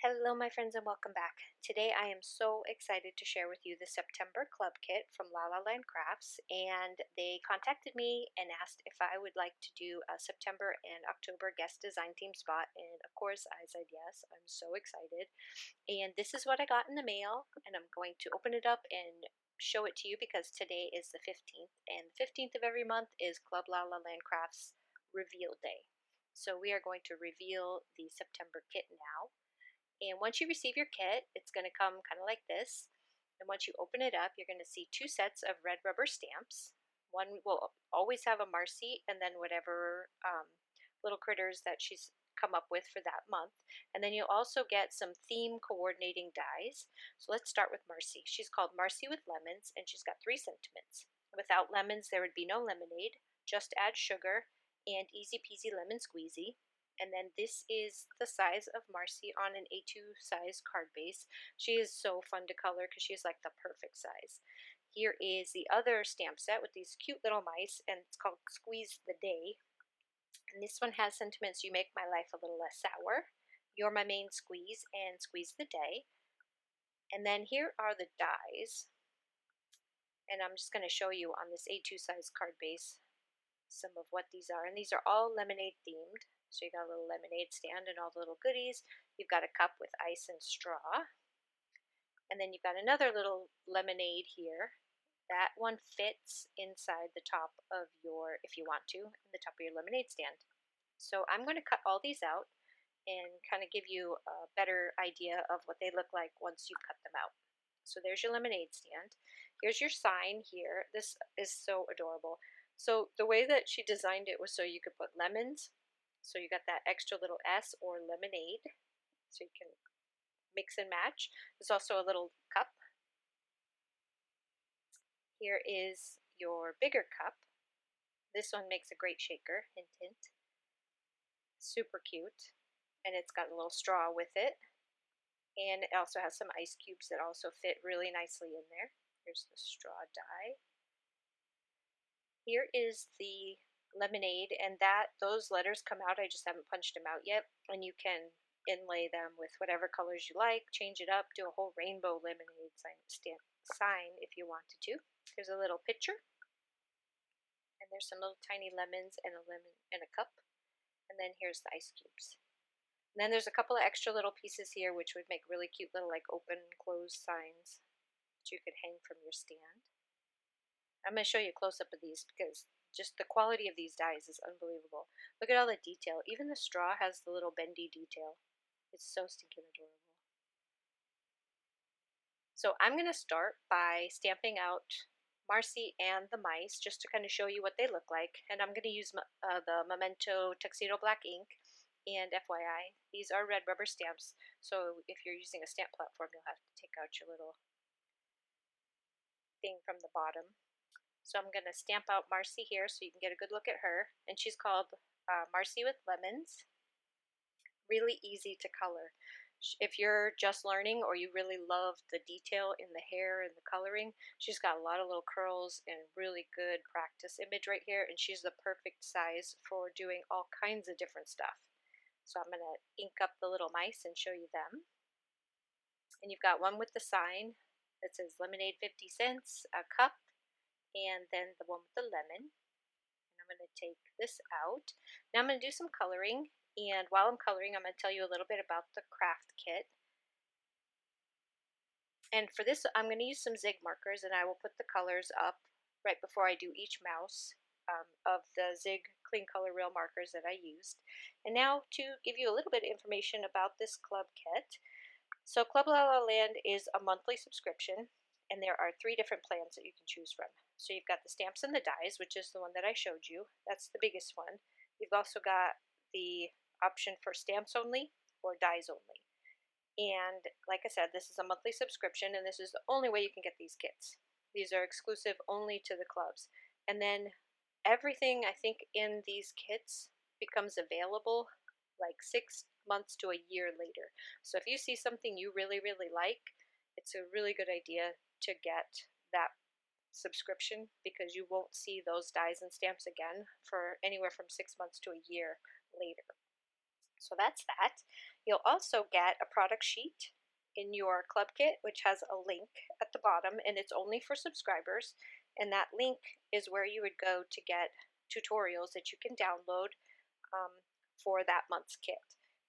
Hello, my friends, and welcome back. Today, I am so excited to share with you the September Club Kit from La La Land Crafts, and they contacted me and asked if I would like to do a September and October guest design theme spot, and of course, I said yes. I'm so excited, and this is what I got in the mail, and I'm going to open it up and show it to you because today is the 15th, and the 15th of every month is Club La La Land Crafts Reveal Day. So we are going to reveal the September kit now. And once you receive your kit, it's going to come kind of like this. And once you open it up, you're going to see two sets of red rubber stamps. One will always have a Marcy and then whatever little critters that she's come up with for that month. And then you'll also get some theme coordinating dies. So let's start with Marcy. She's called Marcy with Lemons, and she's got 3 sentiments. Without lemons, there would be no lemonade. Just add sugar and easy peasy lemon squeezy. And then this is the size of Marcy on an A2 size card base. She is so fun to color because she's like the perfect size. Here is the other stamp set with these cute little mice, and it's called Squeeze the Day. And this one has sentiments: you make my life a little less sour, you're my main squeeze, and Squeeze the Day. And then here are the dies. And I'm just going to show you on this A2 size card base some of what these are. And these are all lemonade themed. So you got a little lemonade stand and all the little goodies. You've got a cup with ice and straw. And then you've got another little lemonade here. That one fits inside the top of your, if you want to, in the top of your lemonade stand. So I'm going to cut all these out and kind of give you a better idea of what they look like once you cut them out. So there's your lemonade stand. Here's your sign here. This is so adorable. So the way that she designed it was so you could put lemons. So you got that extra little S or lemonade. So you can mix and match. There's also a little cup. Here is your bigger cup. This one makes a great shaker, hint hint. Super cute. And it's got a little straw with it. And it also has some ice cubes that also fit really nicely in there. Here's the straw die. Here is the lemonade, and those letters come out. I just haven't punched them out yet. And you can inlay them with whatever colors you like, change it up, do a whole rainbow lemonade sign if you wanted to. Here's a little pitcher. And there's some little tiny lemons and a lemon in a cup. And then here's the ice cubes. And then there's a couple of extra little pieces here which would make really cute little like open and closed signs that you could hang from your stand. I'm going to show you a close-up of these because just the quality of these dies is unbelievable. Look at all the detail. Even the straw has the little bendy detail. It's so stinking adorable. So I'm going to start by stamping out Marcy and the mice just to kind of show you what they look like. And I'm going to use the Memento Tuxedo Black ink. And FYI, these are red rubber stamps. So if you're using a stamp platform, you'll have to take out your little thing from the bottom. So I'm going to stamp out Marcy here so you can get a good look at her. And she's called Marcy with Lemons. Really easy to color. If you're just learning or you really love the detail in the hair and the coloring, she's got a lot of little curls and really good practice image right here. And she's the perfect size for doing all kinds of different stuff. So I'm going to ink up the little mice and show you them. And you've got one with the sign that says lemonade 50 cents, a cup, and then the one with the lemon. And I'm going to take this out. Now I'm going to do some coloring, and while I'm coloring, I'm going to tell you a little bit about the craft kit. And for this, I'm going to use some zig markers, and I will put the colors up right before I do each mouse of the zig clean color real markers that I used. And now to give you a little bit of information about this club kit. So Club La La Land is a monthly subscription, and there are 3 different plans that you can choose from. So you've got the stamps and the dies, which is the one that I showed you. That's the biggest one. You've also got the option for stamps only or dies only. And like I said, this is a monthly subscription, and this is the only way you can get these kits. These are exclusive only to the clubs. And then everything, I think, in these kits becomes available like 6 months to a year later. So if you see something you really, really like, it's a really good idea to get that subscription because you won't see those dies and stamps again for anywhere from 6 months to a year later. So that's that. You'll also get a product sheet in your club kit, which has a link at the bottom, and it's only for subscribers. And that link is where you would go to get tutorials that you can download for that month's kit.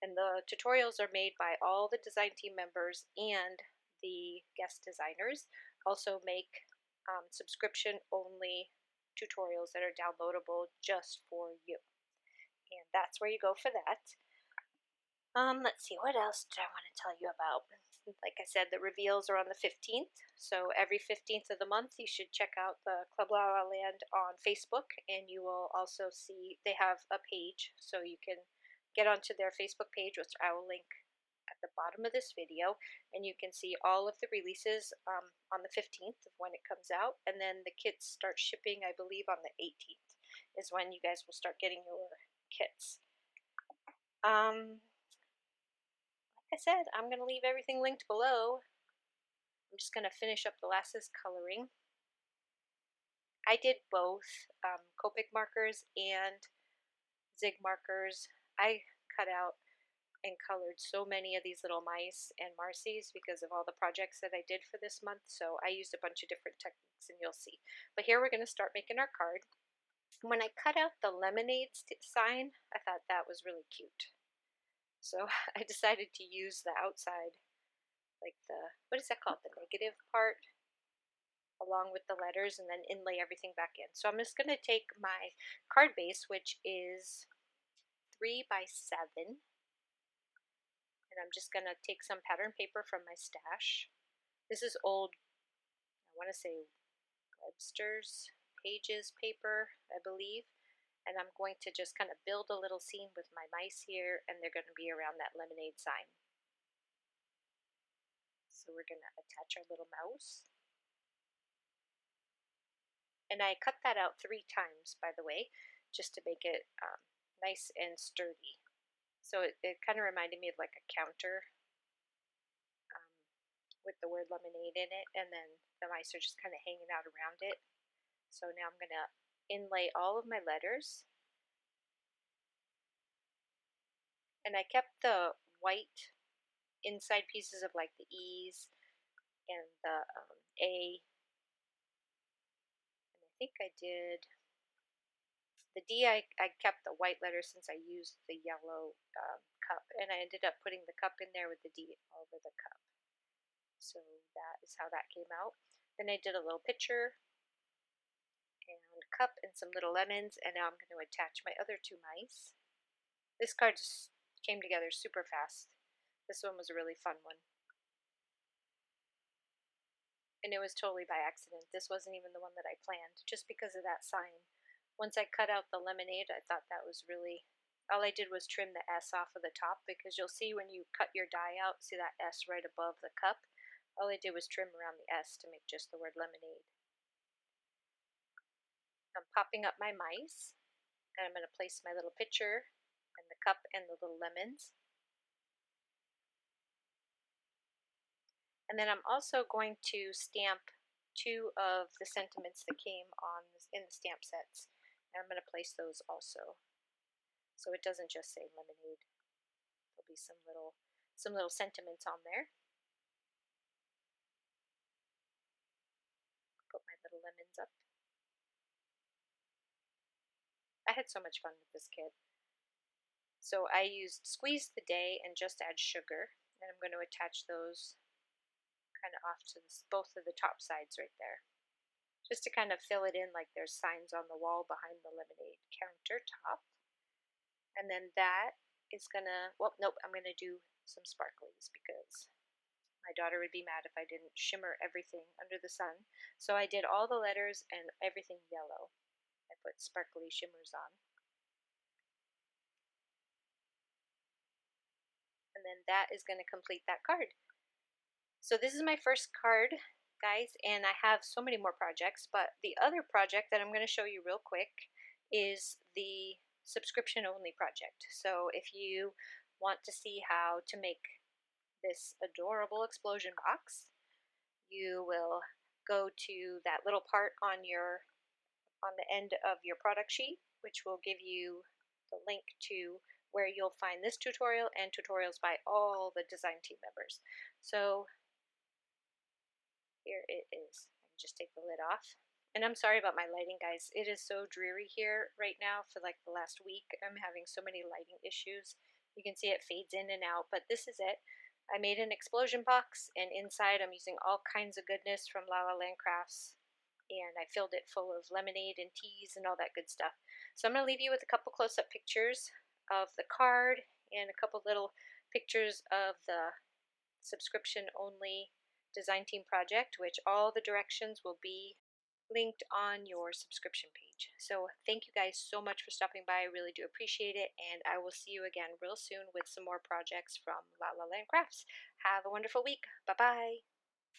And the tutorials are made by all the design team members and the guest designers. Also make subscription only tutorials that are downloadable just for you. And that's where you go for that. Let's see, what else do I want to tell you about? Like I said, the reveals are on the 15th. So every 15th of the month, you should check out the Club La La Land on Facebook, and you will also see they have a page, so you can get onto their Facebook page, which I will link at the bottom of this video, and you can see all of the releases on the 15th of when it comes out, and then the kits start shipping, I believe, on the 18th is when you guys will start getting your kits. Like I said, I'm going to leave everything linked below. I'm just going to finish up the lasses coloring. I did both Copic markers and Zig markers. I cut out and colored so many of these little mice and Marcies because of all the projects that I did for this month, so I used a bunch of different techniques, and you'll see. But here we're going to start making our card. When I cut out the lemonade sign, I thought that was really cute. So I decided to use the outside, like the, what is that called, the negative part, along with the letters, and then inlay everything back in. So I'm just going to take my card base, which is 3 by 7, and I'm just going to take some pattern paper from my stash. This is old, I want to say Webster's Pages paper, I believe. And I'm going to just kind of build a little scene with my mice here, and they're going to be around that lemonade sign. So we're going to attach our little mouse. And I cut that out 3 times, by the way, just to make it nice and sturdy. So it kind of reminded me of like a counter with the word lemonade in it, and then the mice are just kind of hanging out around it. So now I'm going to inlay all of my letters. And I kept the white inside pieces of like the E's and the A. And I think I did the D. I kept the white letters since I used the yellow cup, and I ended up putting the cup in there with the D over the cup. So that is how that came out. Then I did a little picture and cup and some little lemons, and now I'm going to attach my other 2 mice. This card just came together super fast. This one was a really fun one. And it was totally by accident. This wasn't even the one that I planned, just because of that sign. Once I cut out the lemonade, I thought that was really, all I did was trim the S off of the top, because you'll see when you cut your die out, see that S right above the cup? All I did was trim around the S to make just the word lemonade. I'm popping up my mice, and I'm going to place my little pitcher and the cup and the little lemons. And then I'm also going to stamp 2 of the sentiments that came on in the stamp sets. And I'm going to place those also, so it doesn't just say lemonade. There'll be some little sentiments on there. Put my little lemons up. I had so much fun with this kit. So I used Squeeze the Day and Just Add Sugar, and I'm going to attach those kind of off to both of the top sides right there, just to kind of fill it in like there's signs on the wall behind the lemonade countertop. And then that is gonna, well, nope, I'm gonna do some sparklies because my daughter would be mad if I didn't shimmer everything under the sun. So I did all the letters and everything yellow. I put sparkly shimmers on. And then that is going to complete that card. So this is my first card, guys, and I have so many more projects, but the other project that I'm going to show you real quick is the subscription only project. So if you want to see how to make this adorable explosion box, you will go to that little part on the end of your product sheet, which will give you the link to where you'll find this tutorial and tutorials by all the design team members. So here it is. I can just take the lid off. And I'm sorry about my lighting, guys. It is so dreary here right now for like the last week. I'm having so many lighting issues. You can see it fades in and out, but this is it. I made an explosion box, and inside I'm using all kinds of goodness from La La Land Crafts, and I filled it full of lemonade and teas and all that good stuff. So I'm going to leave you with a couple close-up pictures of the card and a couple little pictures of the subscription-only design team project, which all the directions will be linked on your subscription page. So thank you guys so much for stopping by. I really do appreciate it, and I will see you again real soon with some more projects from La La Land Crafts. Have a wonderful week. Bye-bye.